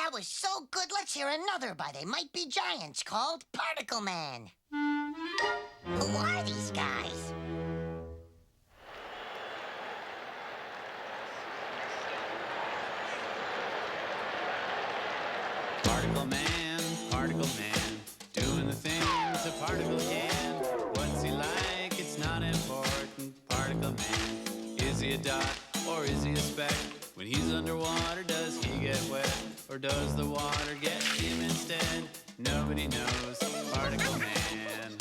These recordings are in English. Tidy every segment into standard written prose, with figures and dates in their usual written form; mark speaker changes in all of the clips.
Speaker 1: that was so good, let's hear another by They Might Be Giants called Particle Man. Who are these guys?
Speaker 2: Particle Man, doing the things a particle can. What's he like? It's not important. Particle Man, is he a dot or is he a speck? When he's underwater, does he get wet? Or does the water get him instead? Nobody knows. Particle Man.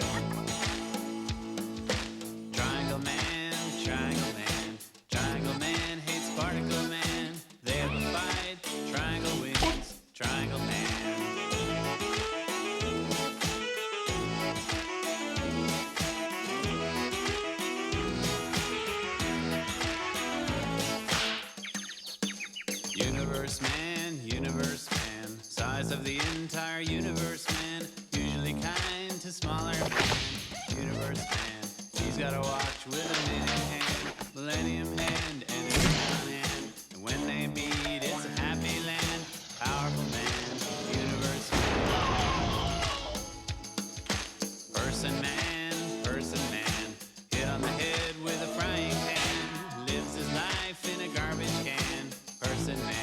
Speaker 2: Triangle Man, Triangle Man. Triangle Man hates Particle Man. They have a fight. Triangle wins. Triangle Man. Universe Man, size of the entire universe man, usually kind to smaller man. Universe Man, he's got a watch with a minute hand, millennium hand, and a crown hand. And when they meet, it's a happy land. Powerful man, universe man. Person man, hit on the head with a frying pan, lives his life in a garbage can. Person man.